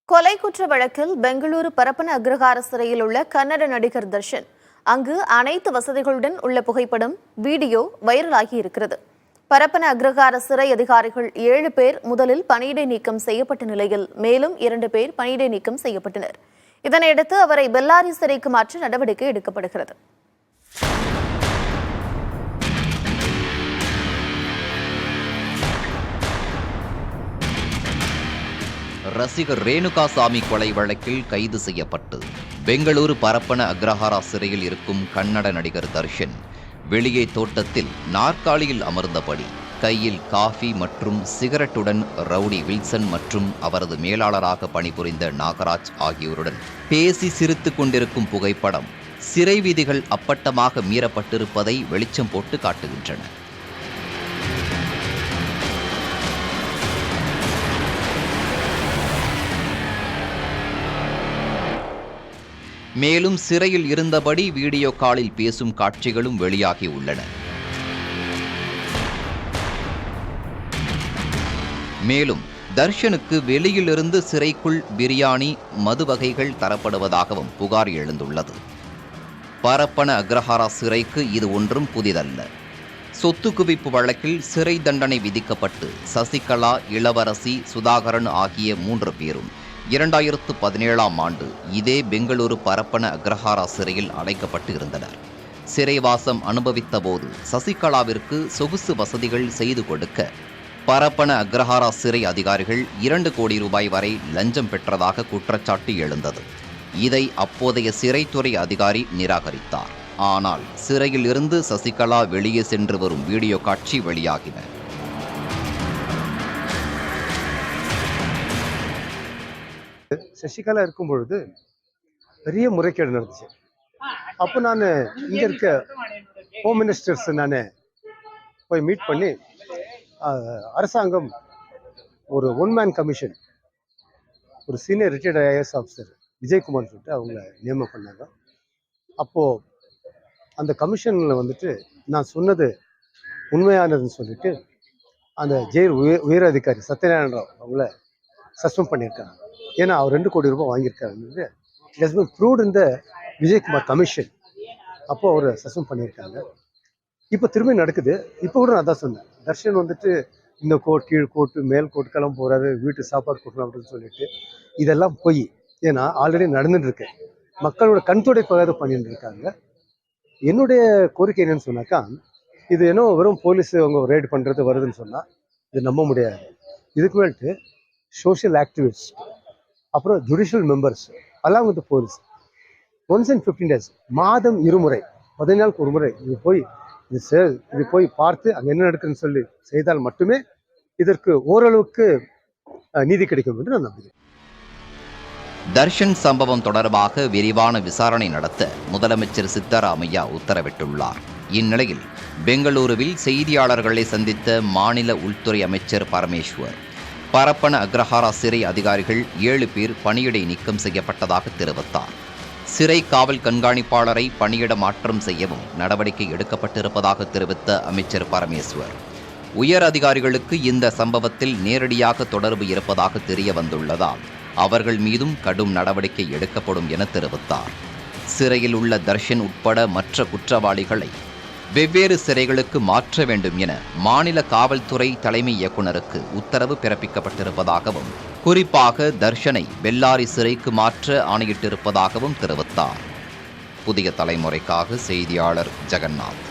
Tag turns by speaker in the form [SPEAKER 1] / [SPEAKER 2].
[SPEAKER 1] கொலை குற்ற வழக்கில் பெங்களூரு பரப்பன அக்ரஹார சிறையில் உள்ள கன்னட நடிகர் தர்ஷன் அங்கு அனைத்து வசதிகளுடன் உள்ள புகைப்படம் வீடியோ வைரலாகி இருக்கிறது. பரப்பன அக்ரஹார சிறை அதிகாரிகள் 7 பேர் முதலில் பணியிடை நீக்கம் செய்யப்பட்ட நிலையில் மேலும் 2 பேர் பணியிடை நீக்கம் செய்யப்பட்டனர். இதனையடுத்து அவரை பெல்லாரி சிறைக்கு மாற்ற நடவடிக்கை எடுக்கப்படுகிறது.
[SPEAKER 2] ரசிகர் ரேணுகாசாமி கொலை வழக்கில் கைது செய்யப்பட்டு பெங்களூரு பரப்பன அக்ரஹாரா சிறையில் இருக்கும் கன்னட நடிகர் தர்ஷன் வெளியே தோட்டத்தில் நாற்காலியில் அமர்ந்தபடி கையில் காஃபி மற்றும் சிகரெட்டுடன் ரவுடி வில்சன் மற்றும் அவரது மேலாளராக பணிபுரிந்த நாகராஜ் ஆகியோருடன் பேசி சிரித்துக் கொண்டிருக்கும் புகைப்படம் சிறை விதிகள் அப்பட்டமாக மீறப்பட்டிருப்பதை வெளிச்சம் போட்டு காட்டுகின்றன. மேலும் சிறையில் இருந்தபடி வீடியோ காலில் பேசும் காட்சிகளும் வெளியாகி உள்ளன. மேலும் தர்ஷனுக்கு வெளியிலிருந்து சிறைக்குள் பிரியாணி மது வகைகள் தரப்படுவதாகவும் புகார் எழுந்துள்ளது. பரப்பன அக்ரஹாரா சிறைக்கு இது ஒன்றும் புதிதல்ல. சொத்து குவிப்பு வழக்கில் சிறை தண்டனை விதிக்கப்பட்டு சசிகலா, இளவரசி, சுதாகரன் ஆகிய 3 பேரும் 2017ஆம் ஆண்டு இதே பெங்களூரு பரப்பன அக்ரஹாரா சிறையில் அடைக்கப்பட்டு இருந்தனர். சிறைவாசம் அனுபவித்த போது சசிகலாவிற்கு சொகுசு வசதிகள் செய்து கொடுக்க பரப்பன அக்ரஹாரா சிறை அதிகாரிகள் 2 கோடி ரூபாய் வரை லஞ்சம் பெற்றதாக குற்றச்சாட்டு எழுந்தது. இதை அப்போதைய சிறைத்துறை அதிகாரி நிராகரித்தார். ஆனால் சிறையில் இருந்து சசிகலா வெளியே சென்று வரும் வீடியோ காட்சி வெளியாகின.
[SPEAKER 3] சசிகலா இருக்கும் பொழுது பெரிய முறைகேடு நடந்துச்சு. அப்போ நான் இங்கே இருக்க ஹோம் மினிஸ்டர்ஸ் நான் போய் மீட் பண்ணி அரசாங்கம் ஒரு 1-man கமிஷன், ஒரு senior retired IAS officer Vijayakumar சொல்லிட்டு அவங்கள நியமனம் பண்ணாங்க. அப்போது அந்த கமிஷனில் வந்துட்டு நான் சொன்னது உண்மையானதுன்னு சொல்லிட்டு அந்த ஜெயில் உயர் அதிகாரி சத்யநாராயண ராவ் அவங்கள சஸ்பெண்ட் பண்ணியிருக்காங்க. ஏன்னா அவர் 2 கோடி ரூபாய் வாங்கியிருக்காரு. It has been proved in the Vijayakumar commission. அப்போ அவர் சஸ்பெண்ட் பண்ணியிருக்காங்க. இப்போ திரும்பி நடக்குது. இப்போ கூட நான் தான் சொன்னேன், தர்ஷன் வந்துட்டு இந்த கோர்ட், கீழ் கோர்ட்டு, மேல் கோர்ட்டுக்கெல்லாம் போகிறாரு, வீட்டு சாப்பாடு கொடுக்கணும் அப்படின்னு சொல்லிட்டு இதெல்லாம் போய், ஏன்னா ஆல்ரெடி நடந்துட்டு இருக்கு. மக்களோட கண் துடைப்பாக பண்ணிட்டு இருக்காங்க. என்னுடைய கோரிக்கை என்னன்னு சொன்னாக்கா, இது என்ன வெறும் போலீஸ் அவங்க ரைடு பண்ணுறது வருதுன்னு சொன்னால் இது நம்ப முடியாது. இதுக்கு மேல்ட்டு சோஷியல் ஆக்டிவிஸ்ட், அப்புறம் judicial members along with police once in 15 days, மாதம் 2 முறை, 15 நாளுக்கு ஒரு முறை இது போய் பார்த்து அங்கே என்ன நடக்குதுன்னு சொல்லி செய்தால் மட்டுமே இதற்கு ஓரளவுக்கு நீதி கிடைக்கும் என்று நான் நம்புகிறேன்.
[SPEAKER 2] தர்ஷன் சம்பவம் தொடர்பாக விரிவான விசாரணை நடத்த முதலமைச்சர் சித்தராமையா உத்தரவிட்டுள்ளார். இந்நிலையில் பெங்களூருவில் செய்தியாளர்களை சந்தித்த மாநில உள்துறை அமைச்சர் பரமேஸ்வர், பரப்பன அக்ரஹாரா சிறை அதிகாரிகள் 7 பேர் பணியிடை நீக்கம் செய்யப்பட்டதாக தெரிவித்தார். சிறை காவல் கண்காணிப்பாளரை பணியிட மாற்றம் செய்யவும் நடவடிக்கை எடுக்கப்பட்டிருப்பதாக தெரிவித்த அமைச்சர் பரமேஸ்வர், உயர் அதிகாரிகளுக்கு இந்த சம்பவத்தில் நேரடியாக தொடர்பு இருப்பதாக தெரிய வந்துள்ளதால் அவர்கள் மீதும் கடும் நடவடிக்கை எடுக்கப்படும் என தெரிவித்தார். சிறையில் உள்ள தர்ஷன் உட்பட மற்ற குற்றவாளிகளை வெவ்வேறு சிறைகளுக்கு மாற்ற வேண்டும் என மாநில காவல்துறை தலைமை இயக்குநருக்கு உத்தரவு பிறப்பிக்கப்பட்டிருப்பதாகவும், குறிப்பாக தர்ஷனை பெல்லாரி சிறைக்கு மாற்ற ஆணையிட்டிருப்பதாகவும் தெரிவித்தார். புதிய தலைமுறைக்காக செய்தியாளர் ஜெகநாத்.